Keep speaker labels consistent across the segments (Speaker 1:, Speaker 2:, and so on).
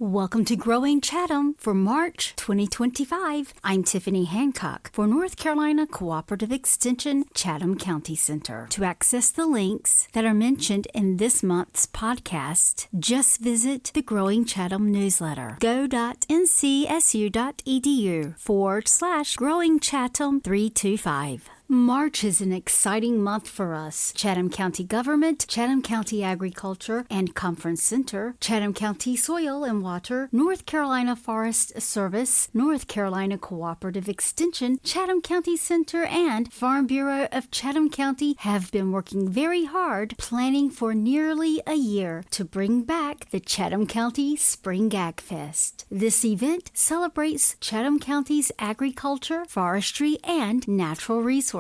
Speaker 1: Welcome to Growing Chatham for March 2025. I'm Tiffany Hancock for North Carolina Cooperative Extension Chatham County Center. To access the links that are mentioned in this month's podcast, just visit the Growing Chatham newsletter. go.ncsu.edu/Growing Chatham 325. March is an exciting month for us. Chatham County Government, Chatham County Agriculture and Conference Center, Chatham County Soil and Water, North Carolina Forest Service, North Carolina Cooperative Extension, Chatham County Center, and Farm Bureau of Chatham County have been working very hard planning for nearly a year to bring back the Chatham County Spring Ag Fest. This event celebrates Chatham County's agriculture, forestry, and natural resources.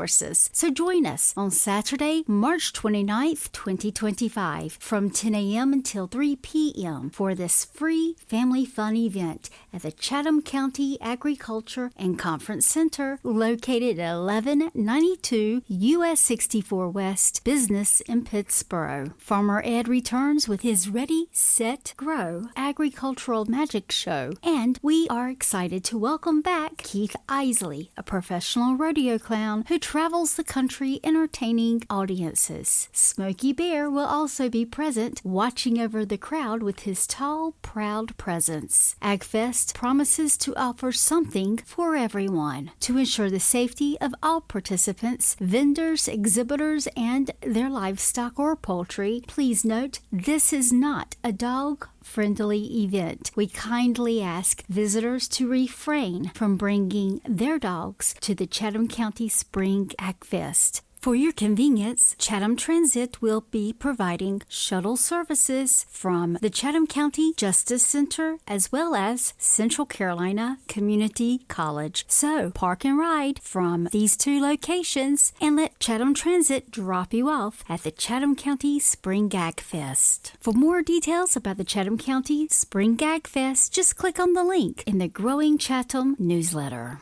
Speaker 1: So join us on Saturday, March 29th, 2025 from 10 a.m. until 3 p.m. for this free family fun event at the Chatham County Agriculture and Conference Center located at 1192 US 64 West Business in Pittsboro. Farmer Ed returns with his Ready, Set, Grow Agricultural Magic Show, and we are excited to welcome back Keith Isley, a professional rodeo clown who travels the country entertaining audiences. Smokey Bear will also be present, watching over the crowd with his tall, proud presence. AgFest promises to offer something for everyone. To ensure the safety of all participants, vendors, exhibitors, and their livestock or poultry, please note this is not a dog-friendly event. We kindly ask visitors to refrain from bringing their dogs to the Chatham County Spring Ag Fest. For your convenience, Chatham Transit will be providing shuttle services from the Chatham County Justice Center as well as Central Carolina Community College. So park and ride from these two locations and let Chatham Transit drop you off at the Chatham County Spring Ag Fest. For more details about the Chatham County Spring Ag Fest, just click on the link in the Growing Chatham newsletter.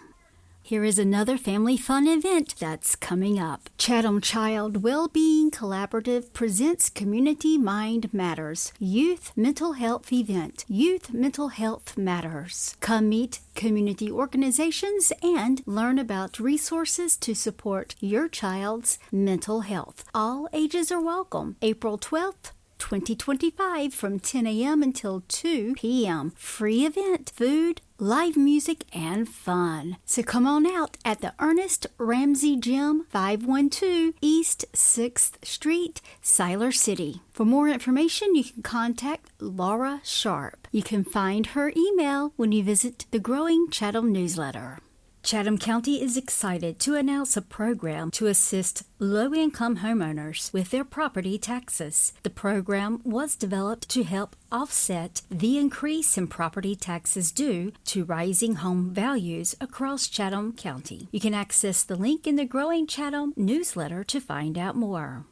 Speaker 1: Here is another family fun event that's coming up. Chatham Child Wellbeing Collaborative presents Community Mind Matters Youth Mental Health Event. Youth Mental Health Matters. Come meet community organizations and learn about resources to support your child's mental health. All ages are welcome. April 12th, 2025 from 10 a.m. until 2 p.m. Free event, food, live music, and fun. So come on out at the Ernest Ramsey Gym, 512 East 6th Street, Siler City. For more information, you can contact Laura Sharp. You can find her email when you visit the Growing Chatham newsletter. Chatham County is excited to announce a program to assist low-income homeowners with their property taxes. The program was developed to help offset the increase in property taxes due to rising home values across Chatham County. You can access the link in the Growing Chatham newsletter to find out more.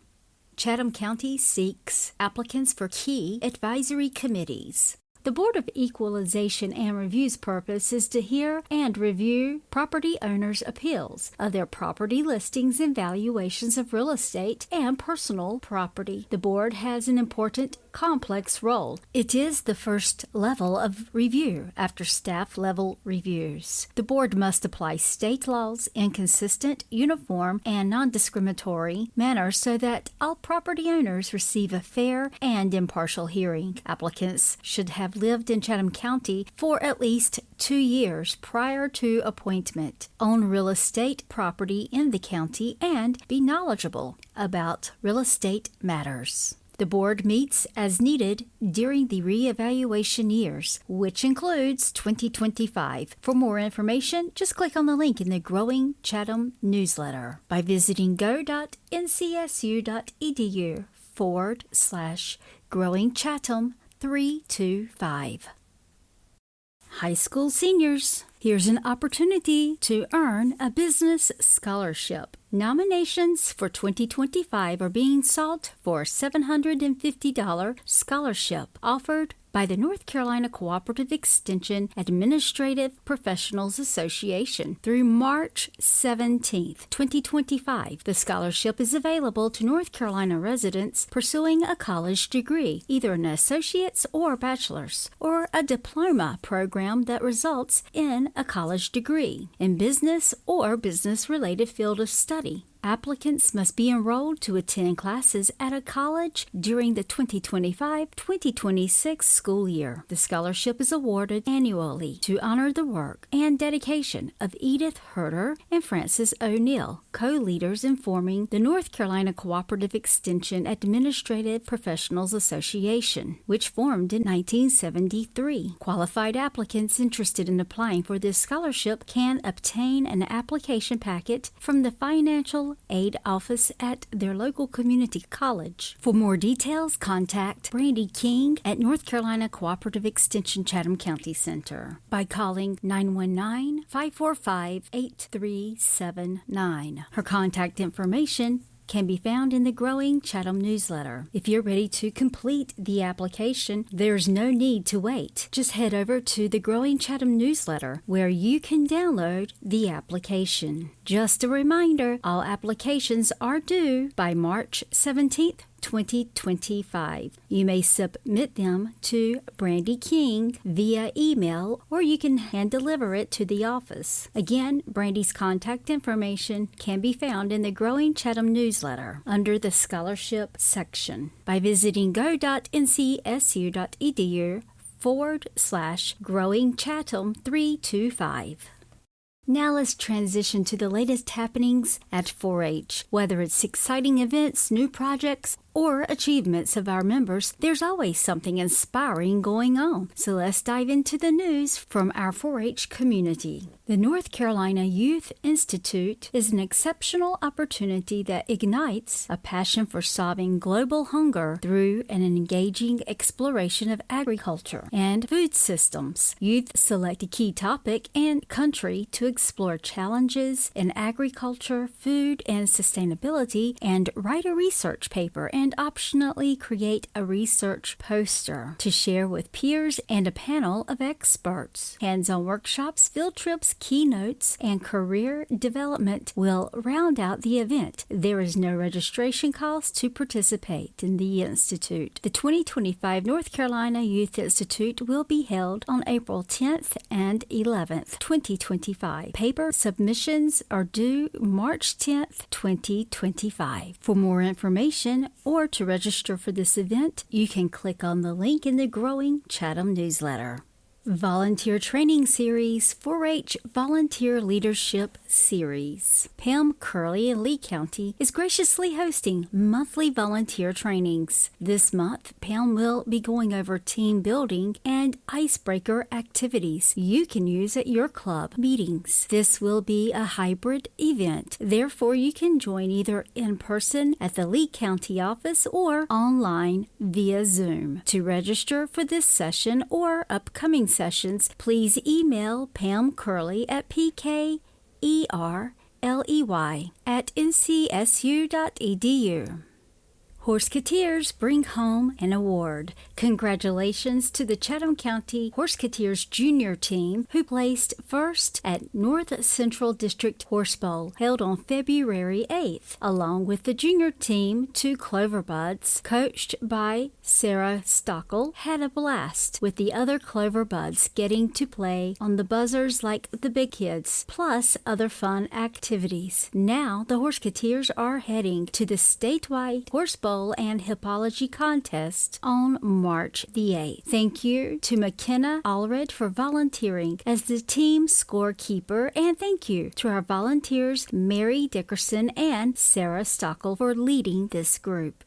Speaker 1: Chatham County seeks applicants for key advisory committees. The Board of Equalization and Review's purpose is to hear and review property owners' appeals of their property listings and valuations of real estate and personal property. The board has an important, complex role. It is the first level of review after staff level reviews. The board must apply state laws in consistent, uniform, and non-discriminatory manner so that all property owners receive a fair and impartial hearing. Applicants should have lived in Chatham County for at least 2 years prior to appointment, own real estate property in the county, and be knowledgeable about real estate matters. The board meets as needed during the reevaluation years, which includes 2025. For more information, just click on the link in the Growing Chatham newsletter by visiting go.ncsu.edu/Growing Chatham 325. High school seniors, Here's an opportunity to earn a business scholarship. Nominations for 2025 are being sought for a $750 scholarship offered by the North Carolina Cooperative Extension Administrative Professionals Association through March 17th, 2025. The scholarship is available to North Carolina residents pursuing a college degree, either an associate's or bachelor's, or a diploma program that results in a college degree in business or business-related field of study. Applicants must be enrolled to attend classes at a college during the 2025-2026 school year. The scholarship is awarded annually to honor the work and dedication of Edith Herter and Francis O'Neill, co-leaders in forming the North Carolina Cooperative Extension Administrative Professionals Association, which formed in 1973. Qualified applicants interested in applying for this scholarship can obtain an application packet from the Financial Aid Office at their local community college. For more details, contact Brandy King at North Carolina Cooperative Extension Chatham County Center by calling 919-545-8379. Her contact information can be found in the Growing Chatham newsletter. If you're ready to complete the application, there's no need to wait. Just head over to the Growing Chatham newsletter where you can download the application. Just a reminder, all applications are due by March 17th, 2025. You may submit them to Brandy King via email, or you can hand deliver it to the office. Again, Brandy's contact information can be found in the Growing Chatham newsletter under the scholarship section by visiting go.ncsu.edu/Growing Chatham 325. Now let's transition to the latest happenings at 4-H. Whether it's exciting events, new projects, or achievements of our members, there's always something inspiring going on. So let's dive into the news from our 4-H community. The North Carolina Youth Institute is an exceptional opportunity that ignites a passion for solving global hunger through an engaging exploration of agriculture and food systems. Youth select a key topic and country to explore challenges in agriculture, food, and sustainability, and write a research paper and optionally create a research poster to share with peers and a panel of experts. Hands-on workshops, field trips, keynotes, and career development will round out the event. There is no registration cost to participate in the Institute. The 2025 North Carolina Youth Institute will be held on April 10th and 11th, 2025. Paper submissions are due March 10th, 2025. For more information or to register for this event, you can click on the link in the Growing Chatham newsletter. Volunteer Training Series, 4-H Volunteer Leadership Series. Pam Curley in Lee County is graciously hosting monthly volunteer trainings. This month, Pam will be going over team building and icebreaker activities you can use at your club meetings. This will be a hybrid event. Therefore, you can join either in person at the Lee County office or online via Zoom. To register for this session or upcoming sessions, please email Pam Curley at pkerley@ncsu.edu. Horseketeers bring home an award. Congratulations to the Chatham County Horseketeers Junior Team, who placed first at North Central District Horse Bowl, held on February 8th. Along with the junior team, 2 Cloverbuds, coached by Sarah Stockel, had a blast, with the other Cloverbuds getting to play on the buzzers like the big kids, plus other fun activities. Now, the Horseketeers are heading to the statewide Horse Bowl and Hippology contest on March the 8th. Thank you to McKenna Allred for volunteering as the team scorekeeper, and thank you to our volunteers Mary Dickerson and Sarah Stockel for leading this group.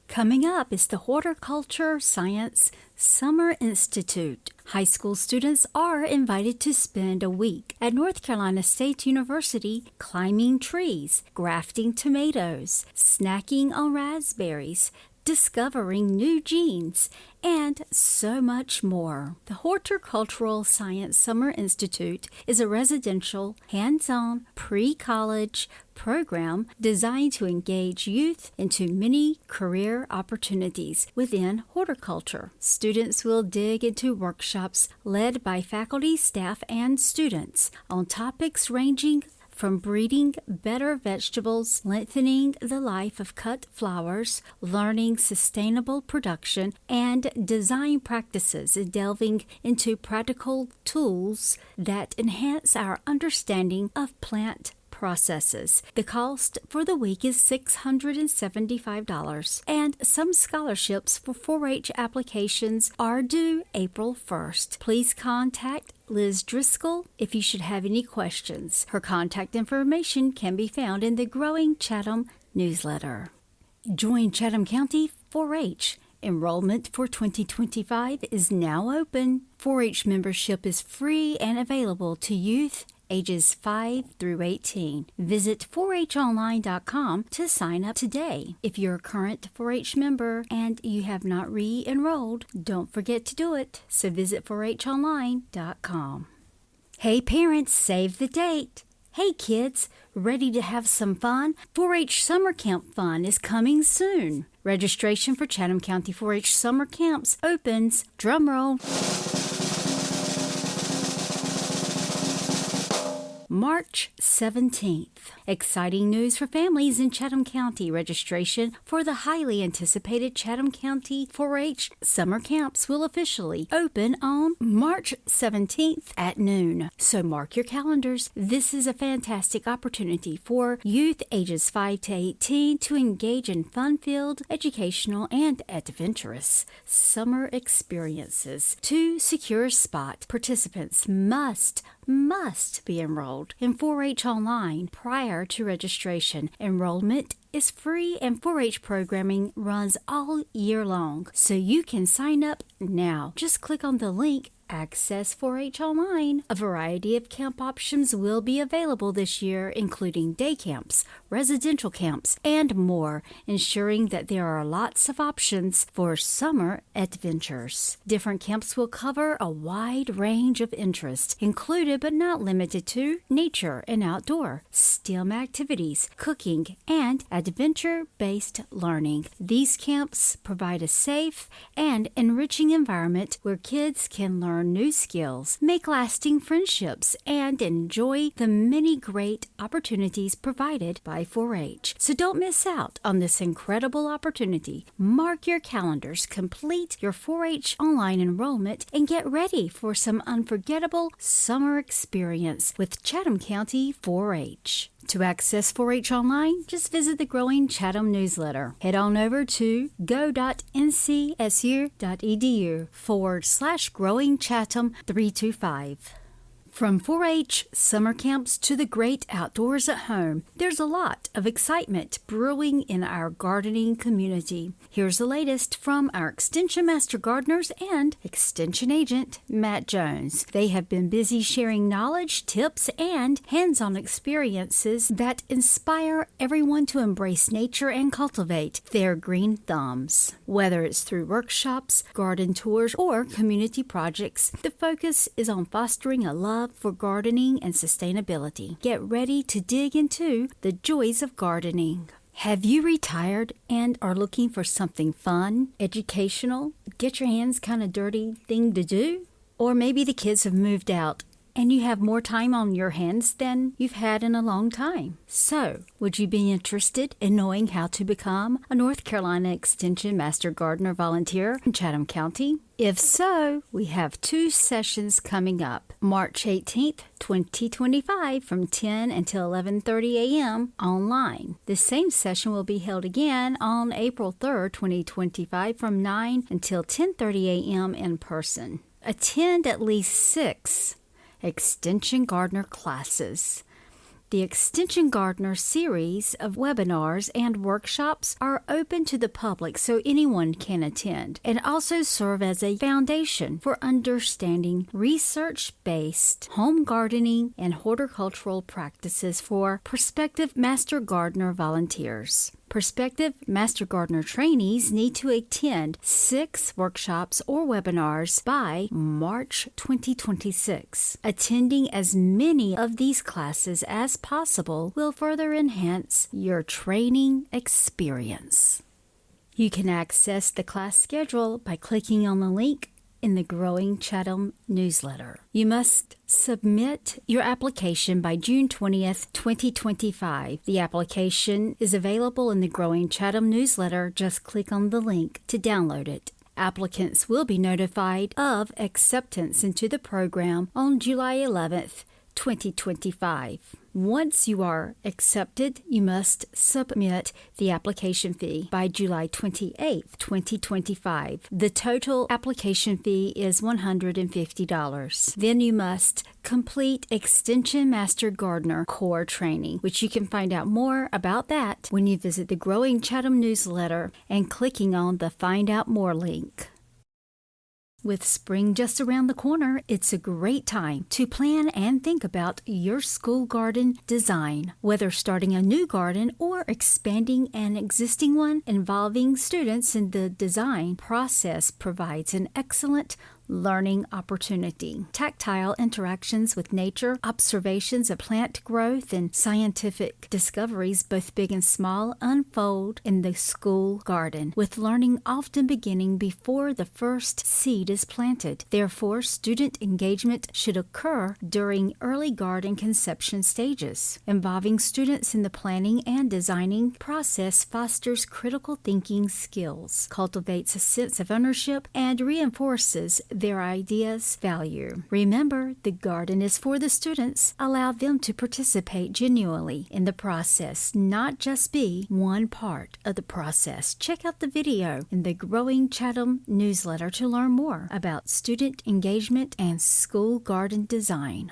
Speaker 1: Coming up is the Horticulture Science Summer Institute. High school students are invited to spend a week at North Carolina State University climbing trees, grafting tomatoes, snacking on raspberries, discovering new genes, and so much more. The Horticultural Science Summer Institute is a residential, hands-on, pre-college program designed to engage youth into many career opportunities within horticulture. Students will dig into workshops led by faculty, staff, and students on topics ranging from breeding better vegetables, lengthening the life of cut flowers, learning sustainable production, and design practices, delving into practical tools that enhance our understanding of plant processes. The cost for the week is $675, and some scholarships for 4-H applications are due April 1st. Please contact Liz Driscoll if you should have any questions. Her contact information can be found in the Growing Chatham newsletter. Join Chatham County 4-H. Enrollment for 2025 is now open. 4-H membership is free and available to youth ages 5 through 18. Visit 4honline.com to sign up today. If you're a current 4-H member and you have not re-enrolled, don't forget to do it. So visit 4honline.com. Hey parents, save the date. Hey kids, ready to have some fun? 4-H Summer Camp Fun is coming soon. Registration for Chatham County 4-H Summer Camps opens, drumroll, March 17th. Exciting news for families in Chatham County. Registration for the highly anticipated Chatham County 4-H Summer Camps will officially open on March 17th at noon. So mark your calendars. This is a fantastic opportunity for youth ages 5 to 18 to engage in fun-filled, educational, and adventurous summer experiences. To secure a spot, participants must be enrolled in 4-H Online prior to registration. Enrollment is free and 4-H programming runs all year long, so you can sign up now. Just click on the link Access 4-H Online. A variety of camp options will be available this year, including day camps, residential camps, and more, ensuring that there are lots of options for summer adventures. Different camps will cover a wide range of interests, included but not limited to nature and outdoor, STEM activities, cooking, and adventure-based learning. These camps provide a safe and enriching environment where kids can learn new skills, make lasting friendships, and enjoy the many great opportunities provided by 4-H. So don't miss out on this incredible opportunity. Mark your calendars, complete your 4-H online enrollment, and get ready for some unforgettable summer experience with Chatham County 4-H. To access 4-H Online, just visit the Growing Chatham newsletter. Head on over to go.ncsu.edu/Growing Chatham 325. From 4-H summer camps to the great outdoors at home, there's a lot of excitement brewing in our gardening community. Here's the latest from our Extension Master Gardeners and Extension Agent, Matt Jones. They have been busy sharing knowledge, tips, and hands-on experiences that inspire everyone to embrace nature and cultivate their green thumbs. Whether it's through workshops, garden tours, or community projects, the focus is on fostering a love for gardening and sustainability. Get ready to dig into the joys of gardening. Have you retired and are looking for something fun, educational, get your hands kind of dirty thing to do? Or maybe the kids have moved out and you have more time on your hands than you've had in a long time. So, would you be interested in knowing how to become a North Carolina Extension Master Gardener volunteer in Chatham County? If so, we have 2 sessions coming up. March 18th, 2025 from 10 until 11:30 a.m. online. The same session will be held again on April 3rd, 2025 from 9 until 10:30 a.m. in person. Attend at least 6 Extension Gardener classes. The Extension Gardener series of webinars and workshops are open to the public so anyone can attend, and also serve as a foundation for understanding research-based home gardening and horticultural practices for prospective Master Gardener volunteers. Prospective Master Gardener trainees need to attend 6 workshops or webinars by March 2026. Attending as many of these classes as possible will further enhance your training experience. You can access the class schedule by clicking on the link in the Growing Chatham newsletter. You must submit your application by June 20th, 2025. The application is available in the Growing Chatham newsletter. Just click on the link to download it. Applicants will be notified of acceptance into the program on July 11th, 2025. Once you are accepted, you must submit the application fee by July 28th, 2025. The total application fee is $150. Then you must complete Extension Master Gardener Core Training, which you can find out more about that when you visit the Growing Chatham newsletter and clicking on the Find Out More link. With spring just around the corner, it's a great time to plan and think about your school garden design. Whether starting a new garden or expanding an existing one, involving students in the design process provides an excellent learning opportunity. Tactile interactions with nature, observations of plant growth, and scientific discoveries, both big and small, unfold in the school garden, with learning often beginning before the first seed is planted. Therefore, student engagement should occur during early garden conception stages. Involving students in the planning and designing process fosters critical thinking skills, cultivates a sense of ownership, and reinforces their ideas' value. Remember, the garden is for the students. Allow them to participate genuinely in the process, not just be one part of the process. Check out the video in the Growing Chatham newsletter to learn more about student engagement and school garden design.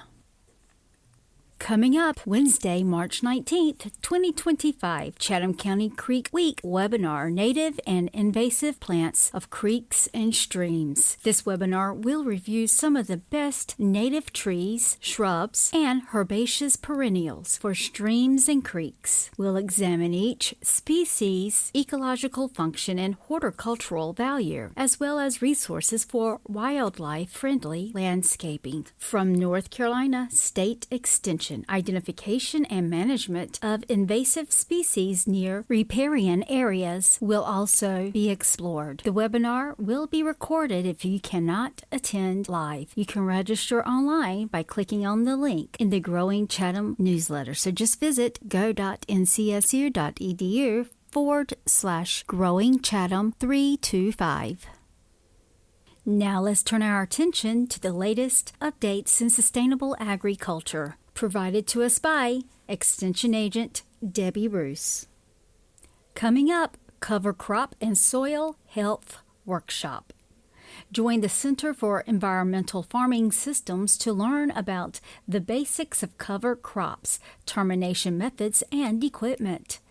Speaker 1: Coming up Wednesday, March 19th, 2025, Chatham County Creek Week webinar, Native and Invasive Plants of Creeks and Streams. This webinar will review some of the best native trees, shrubs, and herbaceous perennials for streams and creeks. We'll examine each species' ecological function and horticultural value, as well as resources for wildlife-friendly landscaping. From North Carolina State Extension, identification and management of invasive species near riparian areas will also be explored. The webinar will be recorded if you cannot attend live. You can register online by clicking on the link in the Growing Chatham newsletter. So just visit go.ncsu.edu/Growing Chatham 325. Now let's turn our attention to the latest updates in sustainable agriculture, provided to us by Extension Agent Debbie Roos. Coming up, Cover Crop and Soil Health Workshop. Join the Center for Environmental Farming Systems to learn about the basics of cover crops, termination methods, and equipment,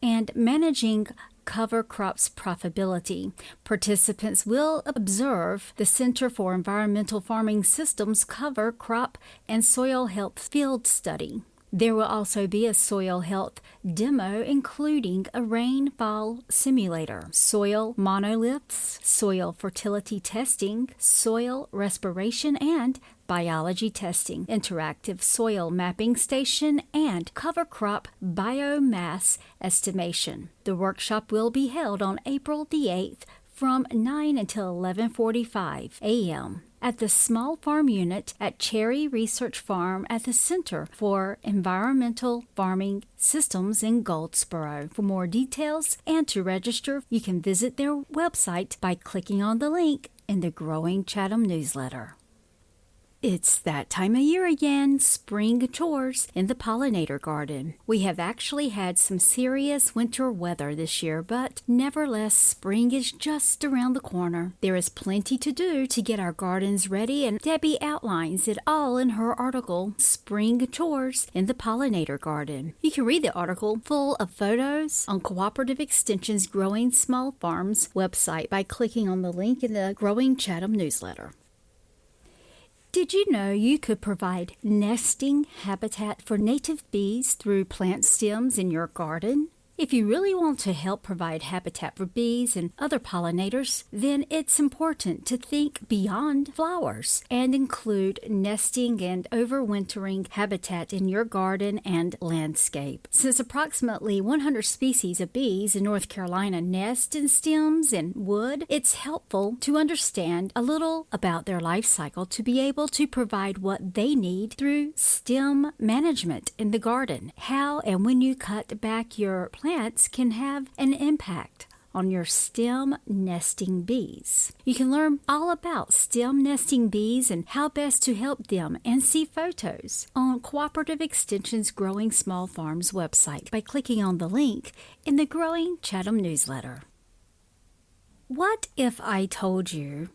Speaker 1: and managing cover crops profitability. Participants will observe the Center for Environmental Farming Systems cover crop and soil health field study. There will also be a soil health demo, including a rainfall simulator, soil monoliths, soil fertility testing, soil respiration and biology testing, interactive soil mapping station, and cover crop biomass estimation. The workshop will be held on April the 8th from 9 until 11:45 a.m. at the Small Farm Unit at Cherry Research Farm at the Center for Environmental Farming Systems in Goldsboro. For more details and to register, you can visit their website by clicking on the link in the Growing Chatham newsletter. It's that time of year again, spring chores in the pollinator garden. We have actually had some serious winter weather this year, but nevertheless, spring is just around the corner. There is plenty to do to get our gardens ready, and Debbie outlines it all in her article, Spring Chores in the Pollinator Garden. You can read the article full of photos on Cooperative Extension's Growing Small Farms website by clicking on the link in the Growing Chatham newsletter. Did you know you could provide nesting habitat for native bees through plant stems in your garden? If you really want to help provide habitat for bees and other pollinators, then it's important to think beyond flowers and include nesting and overwintering habitat in your garden and landscape. Since approximately 100 species of bees in North Carolina nest in stems and wood, it's helpful to understand a little about their life cycle to be able to provide what they need through stem management in the garden. How and when you cut back your plants can have an impact on your stem nesting bees. You can learn all about stem nesting bees and how best to help them and see photos on Cooperative Extension's Growing Small Farms website by clicking on the link in the Growing Chatham newsletter. What if I told you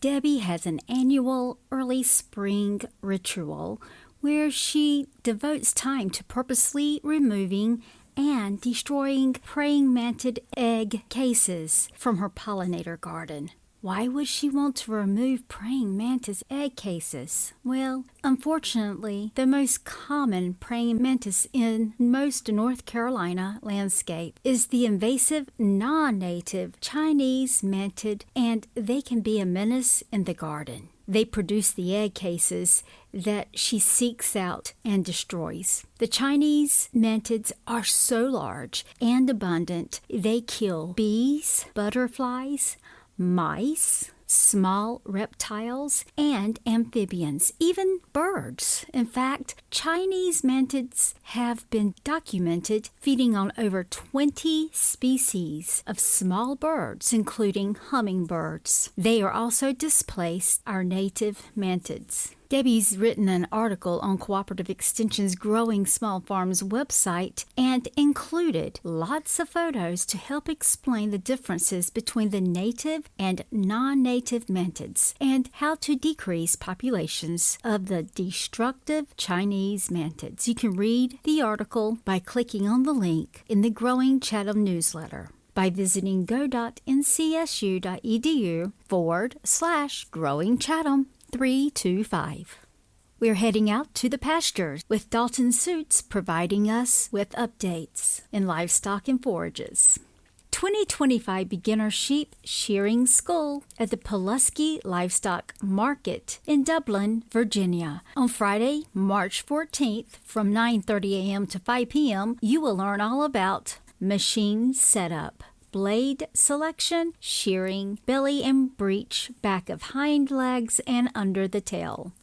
Speaker 1: Debbie has an annual early spring ritual where she devotes time to purposely removing and destroying praying mantis egg cases from her pollinator garden? Why would she want to remove praying mantis egg cases? Well, unfortunately, the most common praying mantis in most North Carolina landscape is the invasive non-native Chinese mantid, and they can be a menace in the garden. They produce the egg cases that she seeks out and destroys. The Chinese mantids are so large and abundant, they kill bees, butterflies, mice, small reptiles, and amphibians, even birds. In fact, Chinese mantids have been documented feeding on over 20 species of small birds, including hummingbirds. They are also displaced our native mantids. Debbie's written an article on Cooperative Extension's Growing Small Farms website and included lots of photos to help explain the differences between the native and non-native mantids and how to decrease populations of the destructive Chinese mantids. You can read the article by clicking on the link in the Growing Chatham newsletter by visiting go.ncsu.edu/Growing Chatham 325. We're heading out to the pastures with Dalton Suits providing us with updates in livestock and forages. 2025 Beginner Sheep Shearing School at the Pulaski Livestock Market in Dublin, Virginia. On Friday, March 14th from 9:30 a.m. to 5 p.m., you will learn all about machine setup, blade selection, shearing, belly and breech, back of hind legs, and under the tail.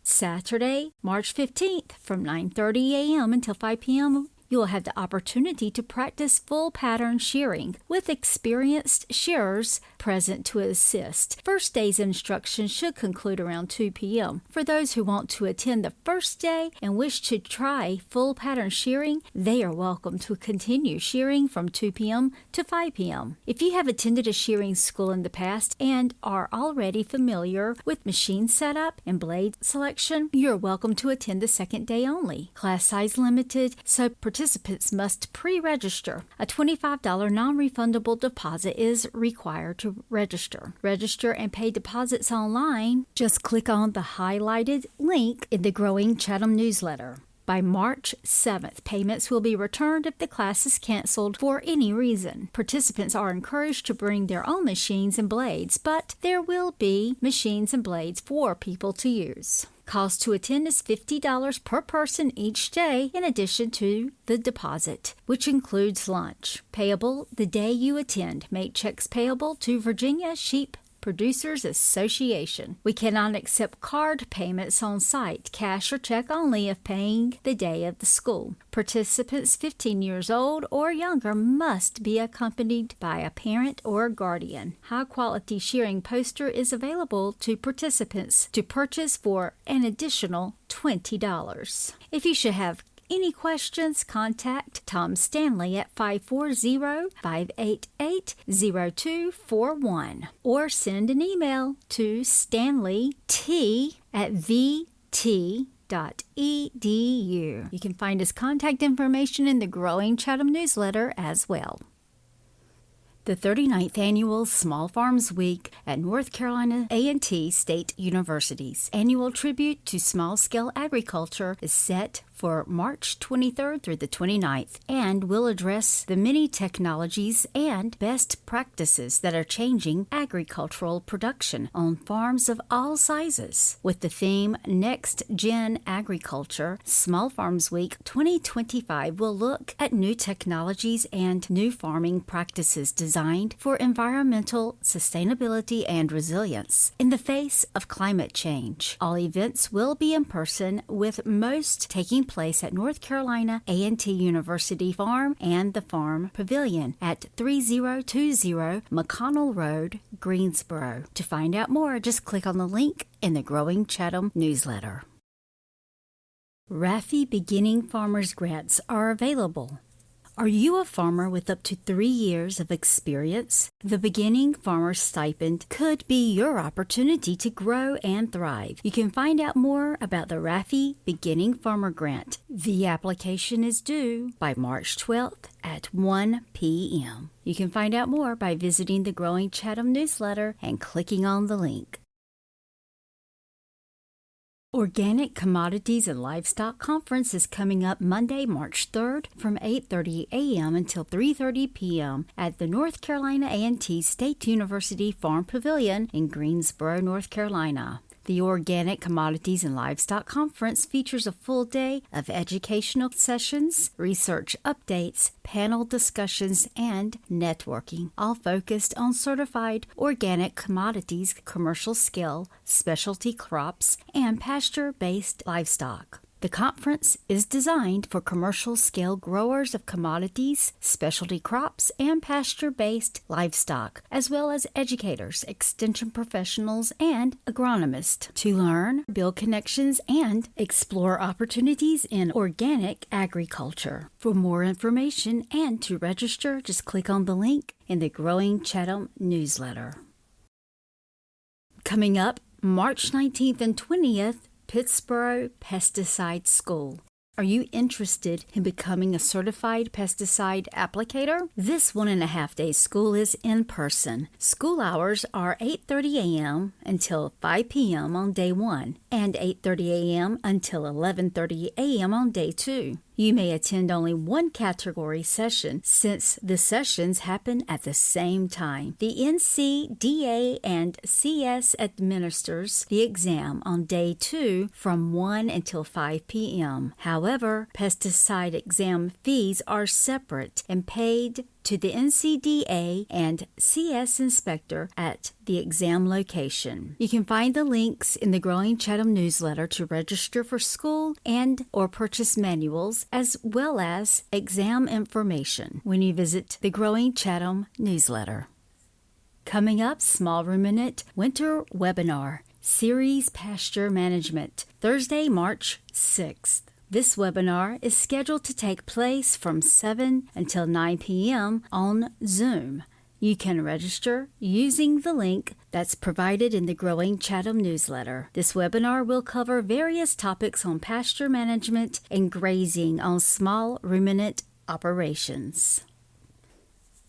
Speaker 1: Saturday, March 15th from 9:30 a.m. until 5 p.m., you will have the opportunity to practice full pattern shearing with experienced shearers present to assist. First day's instruction should conclude around 2 p.m. For those who want to attend the first day and wish to try full pattern shearing, they are welcome to continue shearing from 2 p.m. to 5 p.m. If you have attended a shearing school in the past and are already familiar with machine setup and blade selection, you're welcome to attend the second day only. Class size limited, so participants must pre-register. A $25 non-refundable deposit is required to register. Register and pay deposits online. Just click on the highlighted link in the Growing Chatham newsletter. By March 7th, payments will be returned if the class is canceled for any reason. Participants are encouraged to bring their own machines and blades, but there will be machines and blades for people to use. Cost to attend is $50 per person each day, in addition to the deposit, which includes lunch. Payable the day you attend. Make checks payable to Virginia Sheep Producers Association. We cannot accept card payments on site, cash or check only if paying the day of the school. Participants 15 years old or younger must be accompanied by a parent or guardian. High-quality shearing poster is available to participants to purchase for an additional $20. If you should have any questions, contact Tom Stanley at 540-588-0241 or send an email to stanleyt@vt.edu. You can find his contact information in the Growing Chatham newsletter as well. The 39th Annual Small Farms Week at North Carolina A&T State University's annual tribute to small-scale agriculture is set for March 23rd through the 29th, and will address the many technologies and best practices that are changing agricultural production on farms of all sizes. With the theme Next Gen Agriculture, Small Farms Week 2025 will look at new technologies and new farming practices designed for environmental sustainability and resilience in the face of climate change. All events will be in person, with most taking place at North Carolina A&T University Farm and the Farm Pavilion at 3020 McConnell Road, Greensboro. To find out more, just click on the link in the Growing Chatham newsletter. RAFI Beginning Farmers Grants are available. Are you a farmer with up to 3 years of experience? The Beginning Farmer Stipend could be your opportunity to grow and thrive. You can find out more about the RAFI Beginning Farmer Grant. The application is due by March 12th at 1 p.m. You can find out more by visiting the Growing Chatham newsletter and clicking on the link. Organic Commodities and Livestock Conference is coming up Monday, March 3rd from 8:30 a.m. until 3:30 p.m. at the North Carolina A&T State University Farm Pavilion in Greensboro, North Carolina. The Organic Commodities and Livestock Conference features a full day of educational sessions, research updates, panel discussions, and networking, all focused on certified organic commodities, commercial scale, specialty crops, and pasture-based livestock. The conference is designed for commercial-scale growers of commodities, specialty crops, and pasture-based livestock, as well as educators, extension professionals, and agronomists to learn, build connections, and explore opportunities in organic agriculture. For more information and to register, just click on the link in the Growing Chatham newsletter. Coming up, March 19th and 20th, Pittsboro Pesticide School. Are you interested in becoming a certified pesticide applicator? This 1.5-day school is in person. School hours are 8:30 a.m. until 5 p.m. on day 1 and 8:30 a.m. until 11:30 a.m. on day 2. You may attend only one category session since the sessions happen at the same time. The NCDA and CS administers the exam on day 2 from 1 until 5 p.m. However, pesticide exam fees are separate and paid to the NCDA and CS inspector at the exam location. You can find the links in the Growing Chatham newsletter to register for school and or purchase manuals, as well as exam information when you visit the Growing Chatham newsletter. Coming up, Small Ruminant Winter Webinar, Series Pasture Management, Thursday, March 6th. This webinar is scheduled to take place from 7 until 9 p.m. on Zoom. You can register using the link that's provided in the Growing Chatham newsletter. This webinar will cover various topics on pasture management and grazing on small ruminant operations.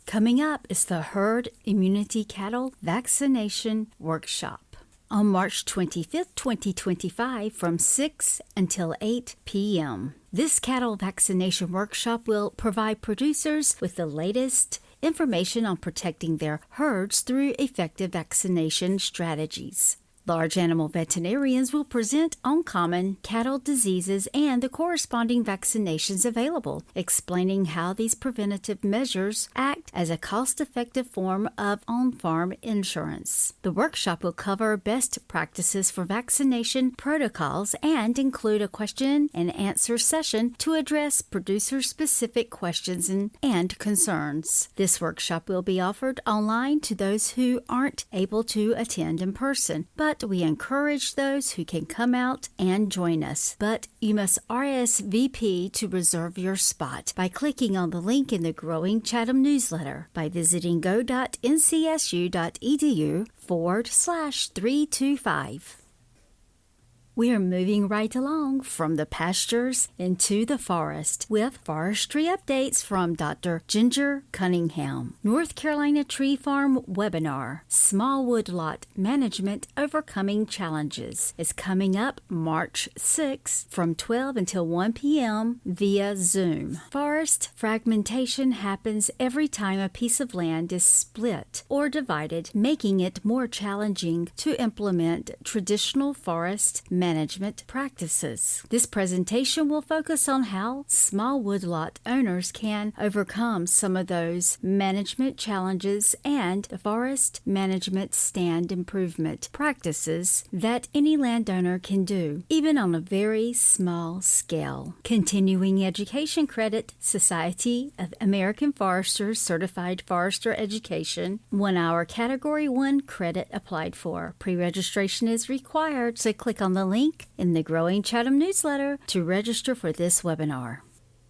Speaker 1: Coming up is the Herd Immunity Cattle Vaccination Workshop on March 25th, 2025 from 6 until 8 p.m. This cattle vaccination workshop will provide producers with the latest information on protecting their herds through effective vaccination strategies. Large animal veterinarians will present on common cattle diseases and the corresponding vaccinations available, explaining how these preventative measures act as a cost-effective form of on-farm insurance. The workshop will cover best practices for vaccination protocols and include a question and answer session to address producer-specific questions and concerns. This workshop will be offered online to those who aren't able to attend in person, but we encourage those who can come out and join us. But you must RSVP to reserve your spot by clicking on the link in the Growing Chatham newsletter by visiting go.ncsu.edu/325. We are moving right along from the pastures into the forest with forestry updates from Dr. Ginger Cunningham. North Carolina Tree Farm webinar, Small Woodlot Management Overcoming Challenges, is coming up March 6th from 12 until 1 p.m. via Zoom. Forest fragmentation happens every time a piece of land is split or divided, making it more challenging to implement traditional forest management practices. This presentation will focus on how small woodlot owners can overcome some of those management challenges and the forest management stand improvement practices that any landowner can do, even on a very small scale. Continuing education credit, Society of American Foresters Certified Forester Education, 1 hour Category 1 credit applied for. Pre-registration is required, so click on the link in the Growing Chatham newsletter to register for this webinar.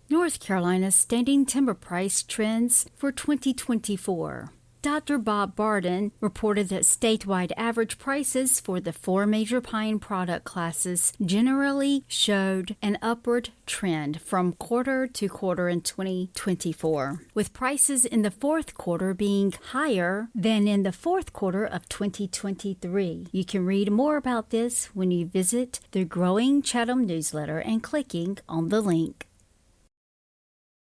Speaker 1: North Carolina's standing timber price trends for 2024. Dr. Bob Barden reported that statewide average prices for the 4 major pine product classes generally showed an upward trend from quarter to quarter in 2024, with prices in the fourth quarter being higher than in the fourth quarter of 2023. You can read more about this when you visit the Growing Chatham newsletter and clicking on the link.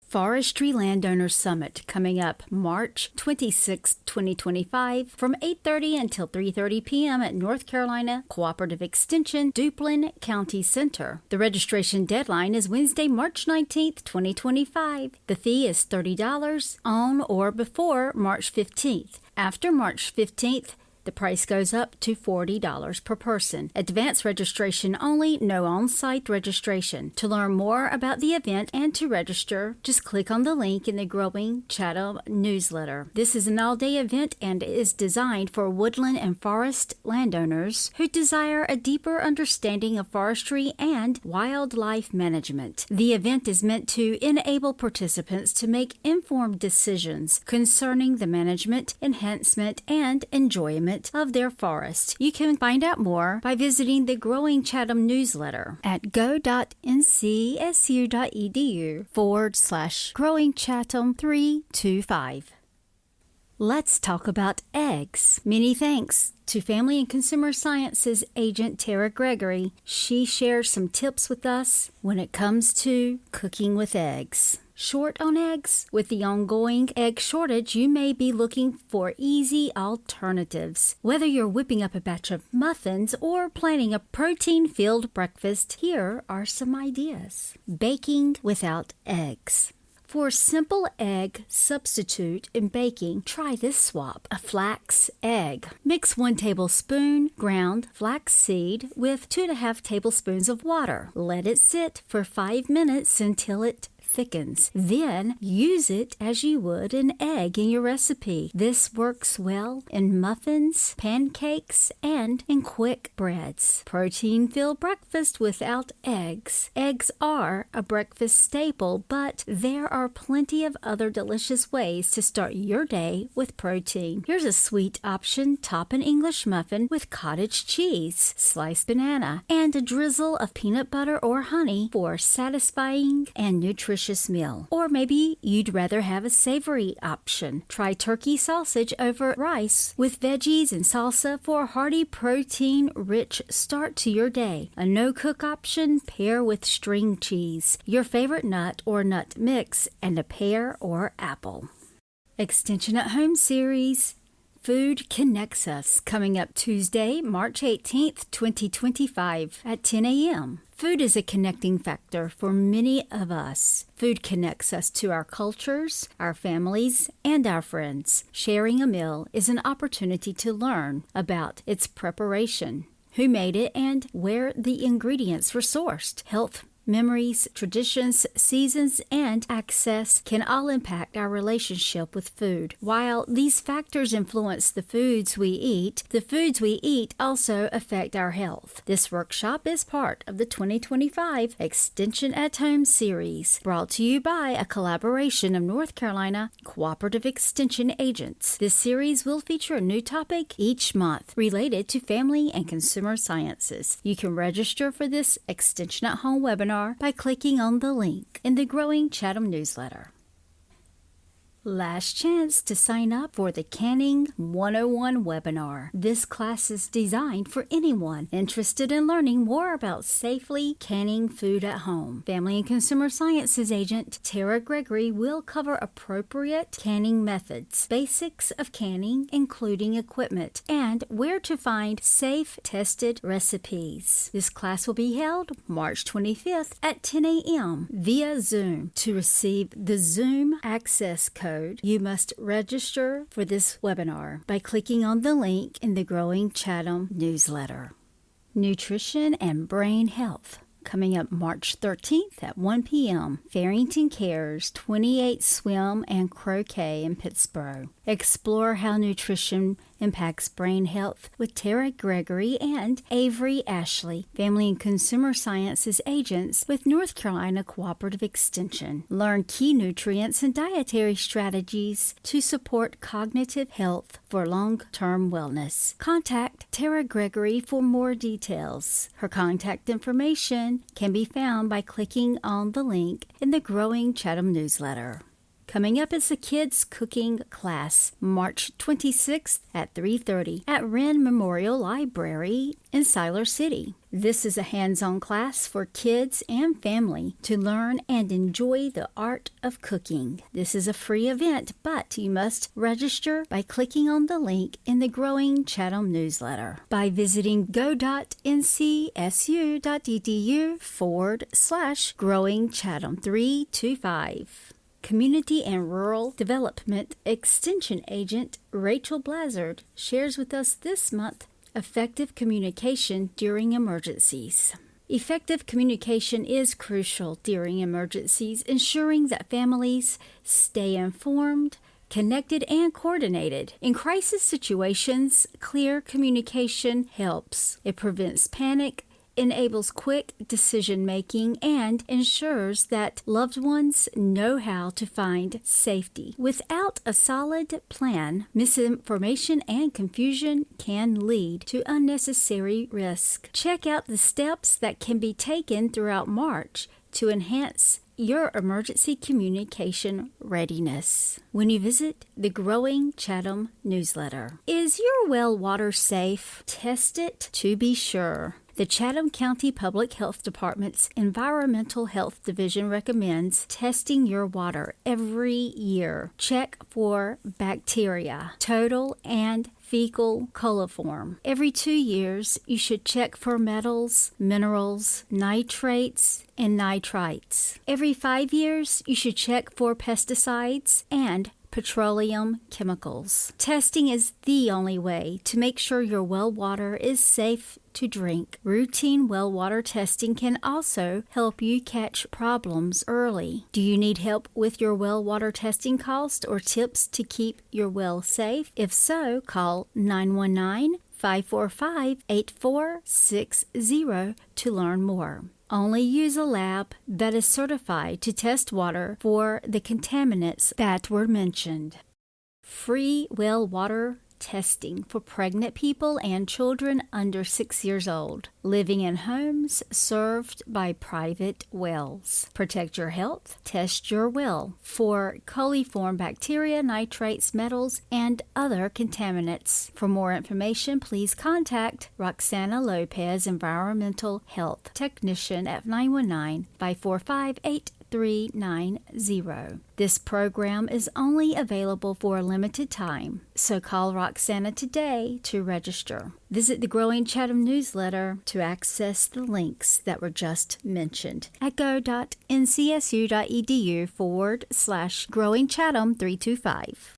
Speaker 1: Forestry Landowner Summit coming up March 26, 2025 from 8:30 until 3:30 p.m. at North Carolina Cooperative Extension, Duplin County Center. The registration deadline is Wednesday, March 19, 2025. The fee is $30 on or before March 15th. After March 15th, the price goes up to $40 per person. Advance registration only, no on-site registration. To learn more about the event and to register, just click on the link in the Growing Chatham newsletter. This is an all-day event and is designed for woodland and forest landowners who desire a deeper understanding of forestry and wildlife management. The event is meant to enable participants to make informed decisions concerning the management, enhancement, and enjoyment of their forest. You can find out more by visiting the Growing Chatham newsletter at go.ncsu.edu/Growing Chatham 325. Let's talk about eggs. Many thanks to Family and Consumer Sciences agent Tara Gregory. She shares some tips with us when it comes to cooking with eggs. Short on eggs? With the ongoing egg shortage, you may be looking for easy alternatives. Whether you're whipping up a batch of muffins or planning a protein-filled breakfast, here are some ideas. Baking without eggs. For simple egg substitute in baking, try this swap. A flax egg. Mix 1 tablespoon ground flax seed with 2.5 tablespoons of water. Let it sit for 5 minutes until it thickens. Then use it as you would an egg in your recipe. This works well in muffins, pancakes, and in quick breads. Protein-filled breakfast without eggs. Eggs are a breakfast staple, but there are plenty of other delicious ways to start your day with protein. Here's a sweet option: top an English muffin with cottage cheese, sliced banana, and a drizzle of peanut butter or honey for a satisfying and nutritious meal. Or maybe you'd rather have a savory option. Try turkey sausage over rice with veggies and salsa for a hearty, protein-rich start to your day. A no-cook option, pair with string cheese, your favorite nut or nut mix, and a pear or apple. Extension at Home series. Food Connects Us, coming up Tuesday, March 18th, 2025 at 10 a.m. Food is a connecting factor for many of us. Food connects us to our cultures, our families, and our friends. Sharing a meal is an opportunity to learn about its preparation, who made it, and where the ingredients were sourced. Health Memories, traditions, seasons, and access can all impact our relationship with food. While these factors influence the foods we eat also affect our health. This workshop is part of the 2025 Extension at Home series, brought to you by a collaboration of North Carolina Cooperative Extension Agents. This series will feature a new topic each month related to family and consumer sciences. You can register for this Extension at Home webinar by clicking on the link in the Growing Chatham newsletter. Last chance to sign up for the Canning 101 webinar. This class is designed for anyone interested in learning more about safely canning food at home. Family and Consumer Sciences agent Tara Gregory will cover appropriate canning methods, basics of canning, including equipment, and where to find safe, tested recipes. This class will be held March 25th at 10 a.m. via Zoom. To receive the Zoom access code, you must register for this webinar by clicking on the link in the Growing Chatham newsletter. Nutrition and Brain Health. Coming up March 13th at 1 p.m., Farrington Cares 28 Swim and Croquet in Pittsburgh. Explore how nutrition impacts brain health with Tara Gregory and Avery Ashley, Family and Consumer Sciences agents with North Carolina Cooperative Extension. Learn key nutrients and dietary strategies to support cognitive health for long-term wellness. Contact Tara Gregory for more details. Her contact information can be found by clicking on the link in the Growing Chatham newsletter. Coming up is the Kids Cooking Class, March 26th at 3:30 at Wren Memorial Library in Siler City. This is a hands-on class for kids and family to learn and enjoy the art of cooking. This is a free event, but you must register by clicking on the link in the Growing Chatham newsletter by visiting go.ncsu.edu/Growing Chatham 325. Community and Rural Development Extension Agent Rachel Blazard shares with us this month effective communication during emergencies. Effective communication is crucial during emergencies, ensuring that families stay informed, connected, and coordinated. In crisis situations, clear communication helps. It prevents panic, enables quick decision-making, and ensures that loved ones know how to find safety. Without a solid plan, misinformation and confusion can lead to unnecessary risk. Check out the steps that can be taken throughout March to enhance your emergency communication readiness when you visit the Growing Chatham newsletter. Is your well water safe? Test it to be sure. The Chatham County Public Health Department's Environmental Health Division recommends testing your water every year. Check for bacteria, total and fecal coliform. Every 2 years, you should check for metals, minerals, nitrates, and nitrites. Every 5 years, you should check for pesticides and petroleum chemicals. Testing is the only way to make sure your well water is safe to drink. Routine well water testing can also help you catch problems early. Do you need help with your well water testing cost or tips to keep your well safe? If so, call 919-545-8460 to learn more. Only use a lab that is certified to test water for the contaminants that were mentioned. Free well water testing for pregnant people and children under 6 years old living in homes served by private wells. Protect your health. Test your well for coliform bacteria, nitrates, metals, and other contaminants. For more information, please contact Roxana Lopez, Environmental Health Technician at 919-545-8390. This program is only available for a limited time, so call Roxana today to register. Visit the Growing Chatham newsletter to access the links that were just mentioned at go.ncsu.edu/Growing Chatham 325.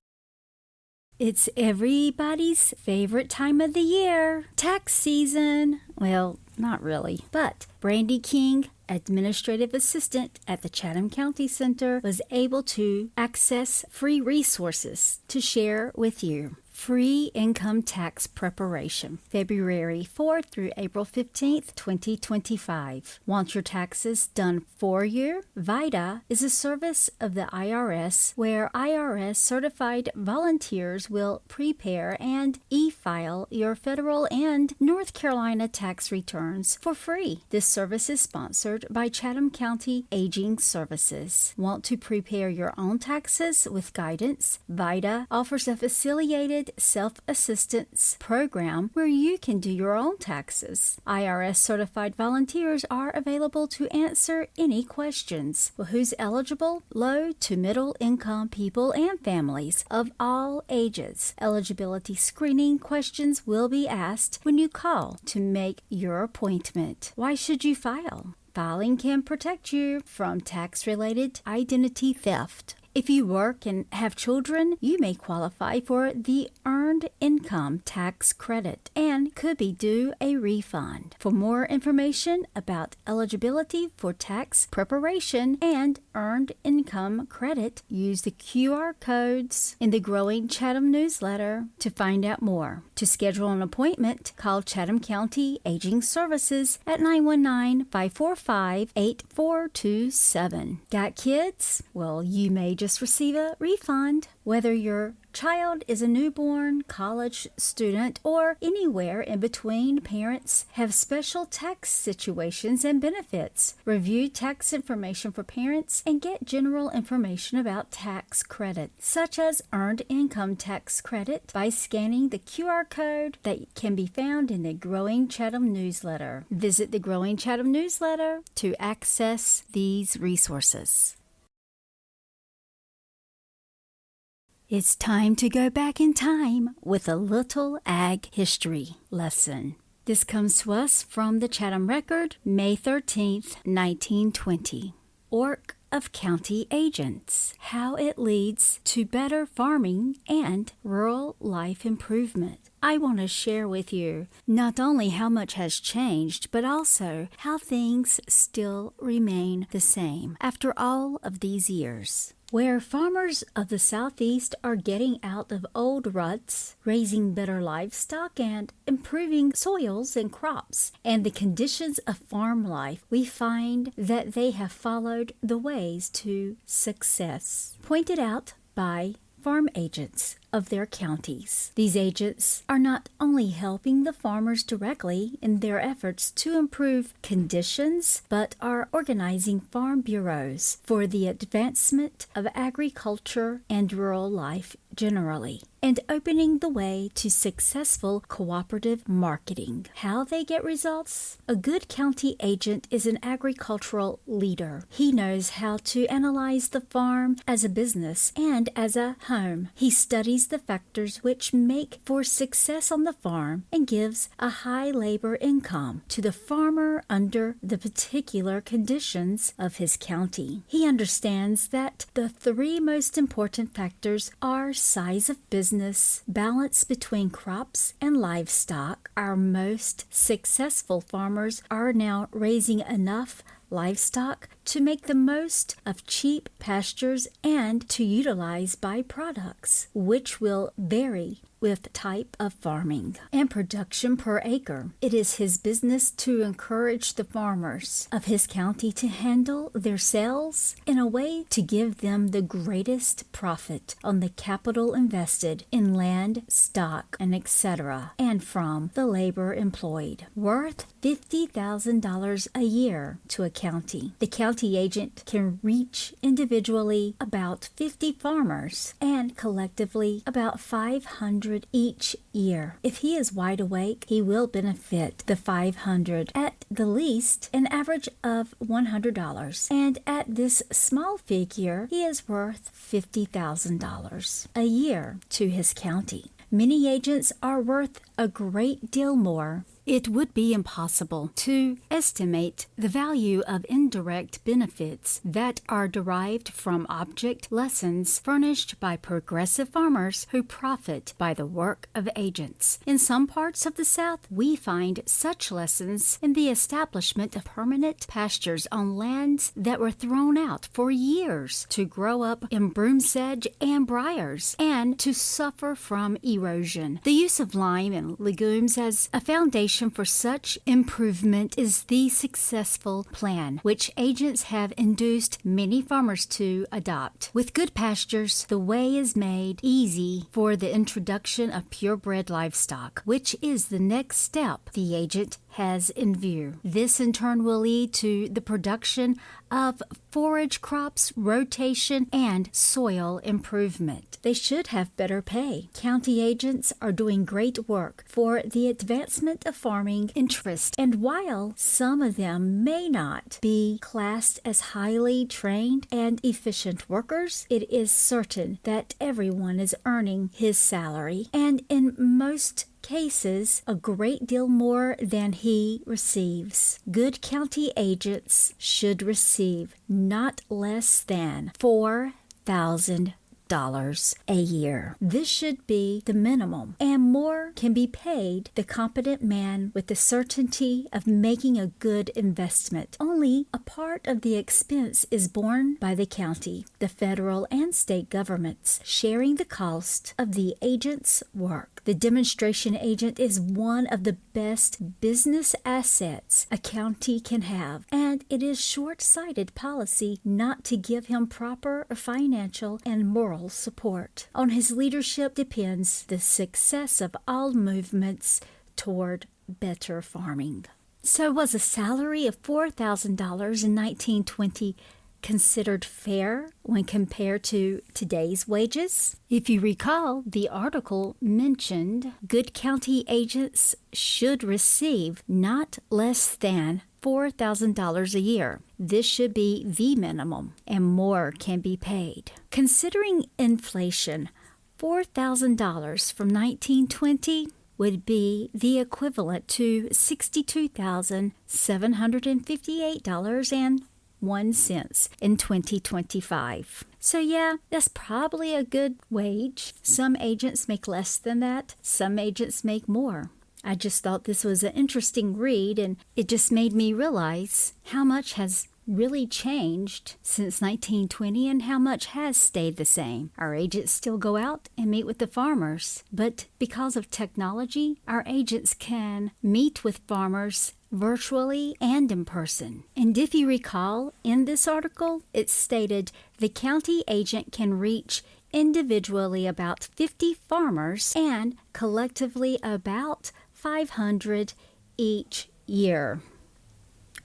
Speaker 1: It's everybody's favorite time of the year, tax season. Well, not really, but Brandy King administrative assistant at the Chatham County Center, was able to access free resources to share with you. Free Income Tax Preparation, February 4th through April 15th, 2025. Want your taxes done for you? VITA is a service of the IRS where IRS certified volunteers will prepare and e-file your federal and North Carolina tax returns for free. This service is sponsored by Chatham County Aging Services. Want to prepare your own taxes with guidance? VITA offers a affiliated self-assistance program where you can do your own taxes. IRS certified volunteers are available to answer any questions. Well, who's eligible? Low to middle income people and families of all ages. Eligibility screening questions will be asked when you call to make your appointment. Why should you file? Filing can protect you from tax-related identity theft. If you work and have children, you may qualify for the Earned Income Tax Credit and could be due a refund. For more information about eligibility for tax preparation and Earned Income Credit, use the QR codes in the Growing Chatham newsletter to find out more. To schedule an appointment, call Chatham County Aging Services at 919-545-8427. Got kids? Well, you may just receive a refund. Whether your child is a newborn, college student, or anywhere in between, parents have special tax situations and benefits. Review tax information for parents and get general information about tax credit, such as Earned Income Tax Credit, by scanning the QR code that can be found in the Growing Chatham newsletter. Visit the Growing Chatham newsletter to access these resources. It's time to go back in time with a little ag history lesson. This comes to us from the Chatham Record, May 13th, 1920. Org of County Agents, how it leads to better farming and rural life improvement. I want to share with you not only how much has changed, but also how things still remain the same after all of these years. Where farmers of the Southeast are getting out of old ruts, raising better livestock, and improving soils and crops and the conditions of farm life, we find that they have followed the ways to success, pointed out by farm agents of their counties. These agents are not only helping the farmers directly in their efforts to improve conditions, but are organizing farm bureaus for the advancement of agriculture and rural life generally, and opening the way to successful cooperative marketing. How they get results? A good county agent is an agricultural leader. He knows how to analyze the farm as a business and as a home. He studies the factors which make for success on the farm and gives a high labor income to the farmer under the particular conditions of his county. He understands that the three most important factors are size of business, balance between crops and livestock. Our most successful farmers are now raising enough livestock to make the most of cheap pastures and to utilize byproducts, which will vary with type of farming and production per acre. It is his business to encourage the farmers of his county to handle their sales in a way to give them the greatest profit on the capital invested in land, stock, and etc., and from the labor employed, worth $50,000 a year to a county. The county agent can reach individually about 50 farmers and collectively about 500 each year. If he is wide awake, he will benefit the 500 at the least an average of $100, and at this small figure, he is worth $50,000 a year to his county. Many agents are worth a great deal more It would be impossible to estimate the value of indirect benefits that are derived from object lessons furnished by progressive farmers who profit by the work of agents. In some parts of the South, we find such lessons in the establishment of permanent pastures on lands that were thrown out for years to grow up in broom sedge and briars and to suffer from erosion. The use of lime and legumes as a foundation for such improvement is the successful plan, which agents have induced many farmers to adopt. With good pastures, the way is made easy for the introduction of purebred livestock, which is the next step the agent has in view. This in turn will lead to the production of forage crops, rotation, and soil improvement. They should have better pay. County agents are doing great work for the advancement of farming interest, and while some of them may not be classed as highly trained and efficient workers, it is certain that everyone is earning his salary, and in most cases a great deal more than he receives. Good county agents should receive not less than $4,000 a year. This should be the minimum, and more can be paid the competent man with the certainty of making a good investment. Only a part of the expense is borne by the county, the federal and state governments, sharing the cost of the agent's work. The demonstration agent is one of the best business assets a county can have, and it is short-sighted policy not to give him proper financial and moral support. On his leadership depends the success of all movements toward better farming. So was a salary of $4,000 in 1920 considered fair when compared to today's wages? If you recall, the article mentioned good county agents should receive not less than $4,000 a year. This should be the minimum, and more can be paid. Considering inflation, $4,000 from 1920 would be the equivalent to $62,758.01 in 2025. So yeah, that's probably a good wage. Some agents make less than that. Some agents make more. I just thought this was an interesting read, and it just made me realize how much has really changed since 1920 and how much has stayed the same. Our agents still go out and meet with the farmers, but because of technology, our agents can meet with farmers virtually and in person. And if you recall, in this article, it stated the county agent can reach individually about 50 farmers and collectively about 500 each year.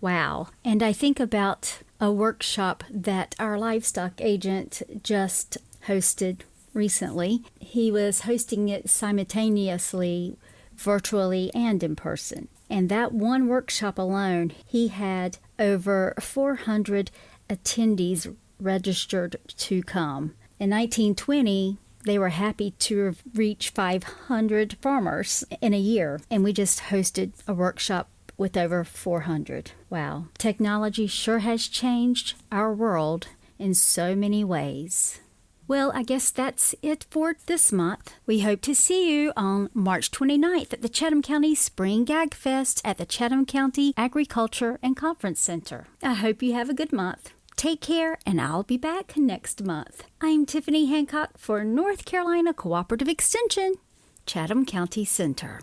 Speaker 1: Wow. And I think about a workshop that our livestock agent just hosted recently. He was hosting it simultaneously, virtually and in person. And that one workshop alone, he had over 400 attendees registered to come. In 1920, they were happy to reach 500 farmers in a year, and we just hosted a workshop with over 400. Wow. Technology sure has changed our world in so many ways. Well, I guess that's it for this month. We hope to see you on March 29th at the Chatham County Spring Gag Fest at the Chatham County Agriculture and Conference Center. I hope you have a good month. Take care, and I'll be back next month. I'm Tiffany Hancock for North Carolina Cooperative Extension, Chatham County Center.